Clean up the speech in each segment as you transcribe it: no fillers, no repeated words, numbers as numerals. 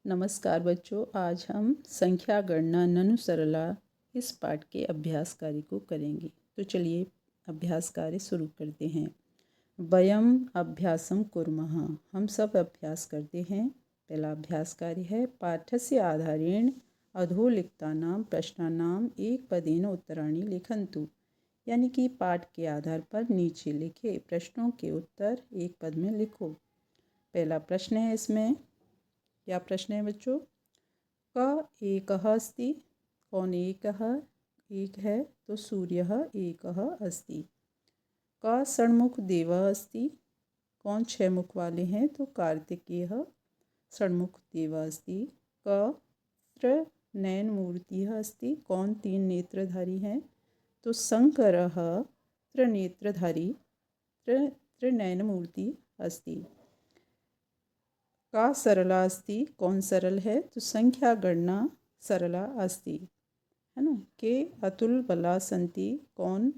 नमस्कार बच्चों, आज हम संख्या गणना ननु सरला इस पाठ के अभ्यास कार्य को करेंगे। तो चलिए अभ्यास कार्य शुरू करते हैं। वयम अभ्यासम कुर्मः, हम सब अभ्यास करते हैं। पहला अभ्यास कार्य है पाठस्य आधारेण अधोलिखितानां प्रश्नानां एकपदेन उत्तराणि लिखन्तु। यानी कि पाठ के आधार पर नीचे लिखे प्रश्नों के उत्तर एक पद में लिखो। पहला प्रश्न है, इसमें क्या प्रश्न है बच्चों? क एकः अस्ति, कौन एक है तो सूर्यः एकः अस्ति। क षण्मुख देवः अस्ति, कौन 6 मुख वाले हैं तो कार्तिकेयः षण्मुख देवः अस्ति। क त्रिनयन मूर्तिः अस्ति, कौन 3 नेत्रधारी हैं तो शंकरः त्रिनेत्रधारी त्रिनयन मूर्ति अस्ति। का सरला अस्ति, कौन सरल है तो संख्या गणना सरला अस्ति, है ना। के अतुल बला संति, कौन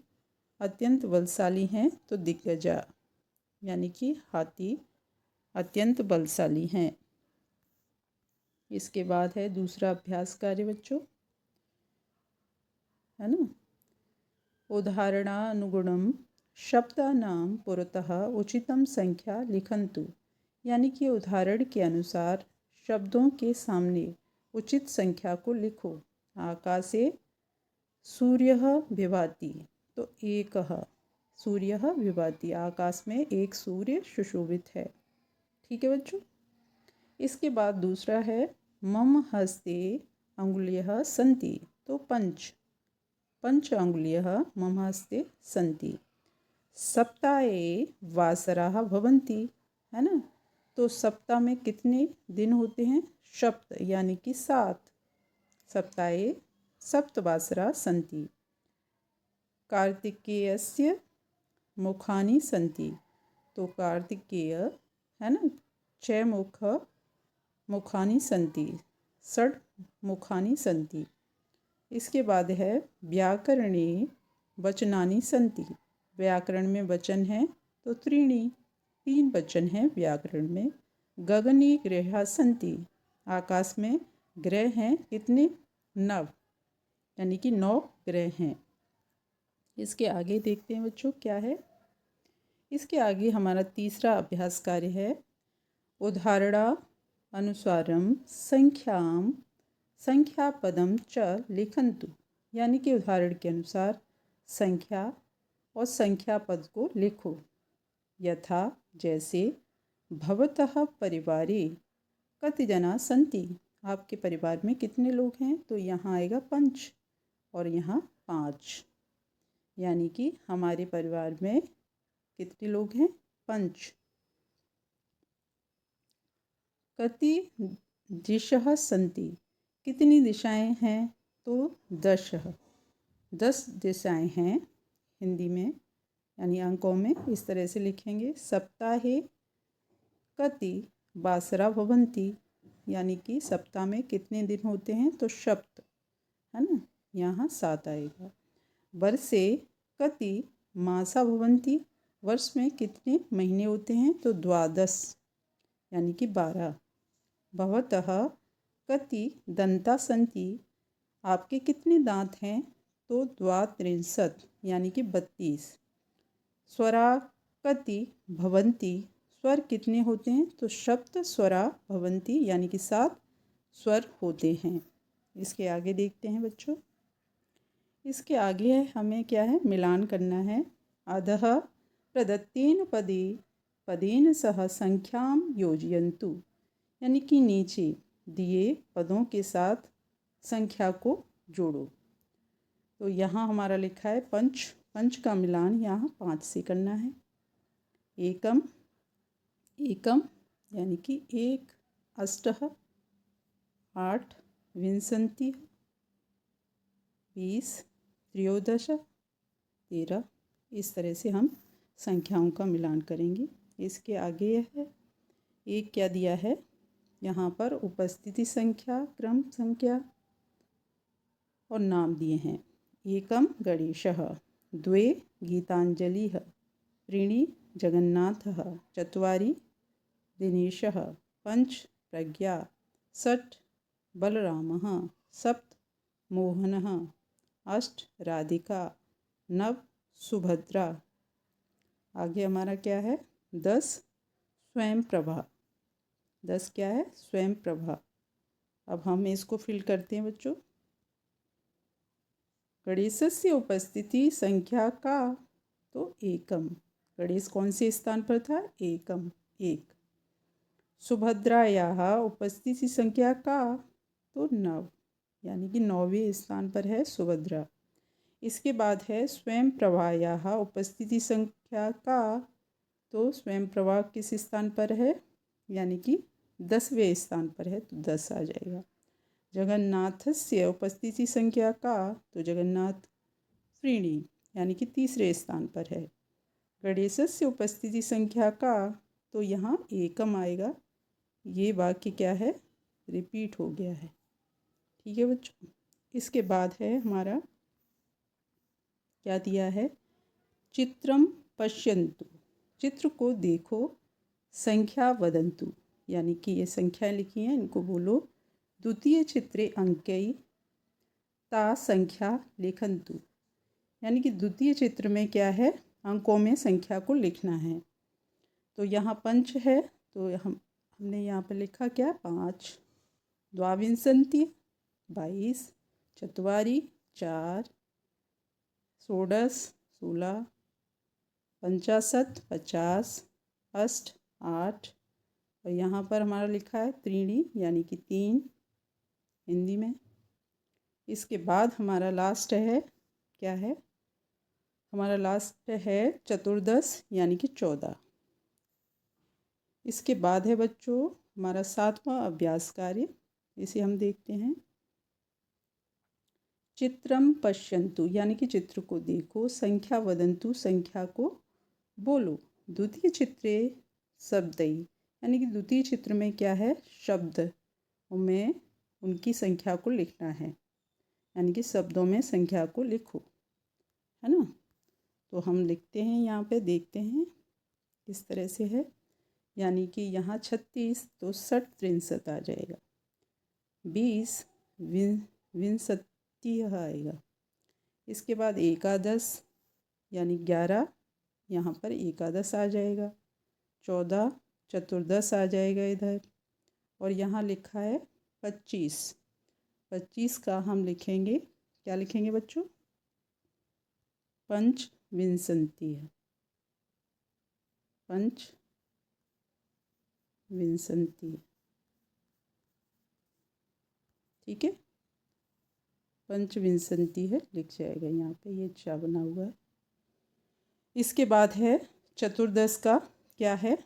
अत्यंत बलशाली हैं तो दिग्गजा, यानी कि हाथी अत्यंत बलशाली हैं। इसके बाद है दूसरा अभ्यास कार्य बच्चों, है ना। उदाहरणानुगुणम शब्दानां पुरतः उचितम संख्या लिखन्तु। यानी कि उदाहरण के अनुसार शब्दों के सामने उचित संख्या को लिखो। आकाशे सूर्यः विभाति, तो एकः सूर्यः विभाति, आकाश में एक सूर्य सुशोभित है। ठीक है बच्चों। इसके बाद दूसरा है मम हस्ते अंगुल्यः सन्ति, तो पंच अंगुल्यः मम हस्ते सन्ति। सप्ताहे वासराः भवन्ति, है ना। तो सप्ताह में कितने दिन होते हैं? सप्त, यानी कि 7। सप्ताहे सप्तवासरा सन्ति। कार्तिकेयस्य मुखानि सन्ति, तो कार्तिकेय, है ना, 6 मुखानि सन्ति, 6 मुखानि सन्ति। इसके बाद है व्याकरणे वचनानि सन्ति, व्याकरण में वचन है तो त्रीणि, 3 वचन हैं व्याकरण में। गगने ग्रहाः सन्ति, आकाश में ग्रह हैं कितने? 9, यानी कि 9 ग्रह हैं। इसके आगे देखते हैं बच्चों क्या है। इसके आगे हमारा तीसरा अभ्यास कार्य है उदाहरणा अनुसारम संख्यापदम च लिखन्तु। यानी कि उदाहरण के अनुसार संख्या और संख्या पद को लिखो। यथा, जैसे, भवतः परिवारे कति जना सन्ति, आपके परिवार में कितने लोग हैं तो यहाँ आएगा 5 और यहाँ 5, यानी कि हमारे परिवार में कितने लोग हैं? 5। कति दिशः सन्ति, कितनी दिशाएं हैं तो 10 दिशाएं हैं हिंदी में, यानी अंकों में इस तरह से लिखेंगे। सप्ताहे कति वासरा भवन्ति, यानी कि सप्ताह में कितने दिन होते हैं तो सप्त, है ना, यहाँ 7 आएगा। वर्षे कति मासा भवन्ति, वर्ष में कितने महीने होते हैं तो 12, यानी कि 12। भवतः कति दंता सन्ति, आपके कितने दांत हैं तो 32, यानी कि 32। स्वरा कति भवन्ति, स्वर कितने होते हैं तो सप्त स्वरा भवन्ति, यानी कि 7 स्वर होते हैं। इसके आगे देखते हैं बच्चों। इसके आगे हमें क्या है? मिलान करना है। अधः प्रदत्तेन पदेन सह संख्यां योजयन्तु, यानी कि नीचे दिए पदों के साथ संख्या को जोड़ो। तो यहाँ हमारा लिखा है पंच का मिलान यहाँ 5 से करना है। एकम, यानी कि 1, अष्टः 8, विंशतिः 20, त्रयोदश 13। इस तरह से हम संख्याओं का मिलान करेंगे। इसके आगे है एक क्या दिया है यहाँ पर? उपस्थिति संख्या, क्रम संख्या और नाम दिए हैं। एकम गणेशः, द्वे गीतांजलिः, त्रीणि जगन्नाथः, चत्वारि दिनेशः, 5 प्रज्ञा, षट् बलरामः, सप्त मोहनः, अष्ट राधिका, नव सुभद्रा। आगे हमारा क्या है? 10 स्वयं प्रभा। 10 क्या है? स्वयं प्रभा। अब हम इसको फिल करते हैं बच्चों। गणेशस्य उपस्थिति संख्या का, तो एकम। गणेश कौन से स्थान पर था? एकम, एक। सुभद्रायाः उपस्थिति संख्या का, तो 9, यानी कि 9वें स्थान पर है सुभद्रा। इसके बाद है स्वयं प्रभायाः उपस्थिति संख्या का, तो स्वयं प्रभा किस स्थान पर है? यानी कि 10वें स्थान पर है, तो 10 आ जाएगा। जगन्नाथस्य उपस्थिति संख्या का, तो जगन्नाथ त्रीणी, यानी कि तीसरे स्थान पर है। गणेशस्य उपस्थिति संख्या का, तो यहाँ एकम आएगा। ये वाक्य क्या है? रिपीट हो गया है। ठीक है बच्चों। इसके बाद है हमारा क्या दिया है? चित्रम पश्यन्तु, चित्र को देखो, संख्या वदन्तु, यानी कि ये संख्याएं लिखी हैं, इनको बोलो। द्वितीय चित्रे अंकै ता संख्या लेखन्तु, यानी कि द्वितीय चित्र में क्या है? अंकों में संख्या को लिखना है। तो यहाँ पंच है, तो हमने यहाँ पर लिखा क्या? 5। द्वाविंशति 22, चत्वारि 4, षोडश 16, पंचाशत 50, अष्ट 8, और यहाँ पर हमारा लिखा है त्रीणी, यानी कि 3 हिंदी में। इसके बाद हमारा लास्ट है क्या है? हमारा लास्ट है चतुर्दश, यानी कि 14। इसके बाद है बच्चों हमारा 7वां अभ्यास कार्य, इसे हम देखते हैं। चित्रम पश्यन्तु, यानी कि चित्र को देखो, संख्या वदन्तु, संख्या को बोलो। द्वितीय चित्रे शब्दई, यानी कि द्वितीय चित्र में क्या है? शब्द में उनकी संख्या को लिखना है, यानी कि शब्दों में संख्या को लिखो, है ना। तो हम लिखते हैं, यहाँ पे देखते हैं किस तरह से है। यानी कि यहाँ 36, तो 60 63 आ जाएगा। 20 विंशति आएगा। इसके बाद एकादश, यानी 11, यहाँ पर एकादश आ जाएगा। 14 चतुर्दश आ जाएगा इधर। और यहाँ लिखा है 25, 25 का हम लिखेंगे, क्या लिखेंगे बच्चों? पंचविंशति है, पंचविंशति। ठीक है, पंचविंशति है, लिख जाएगा यहाँ पे, ये चा बना हुआ है। इसके बाद है चतुर्दश का क्या है?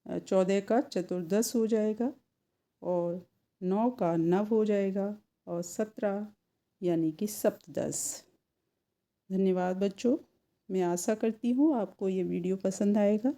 14 का चतुर्दश हो जाएगा, और 9 का नव हो जाएगा, और 17 यानी कि सप्तदश। धन्यवाद बच्चों। मैं आशा करती हूँ आपको ये वीडियो पसंद आएगा।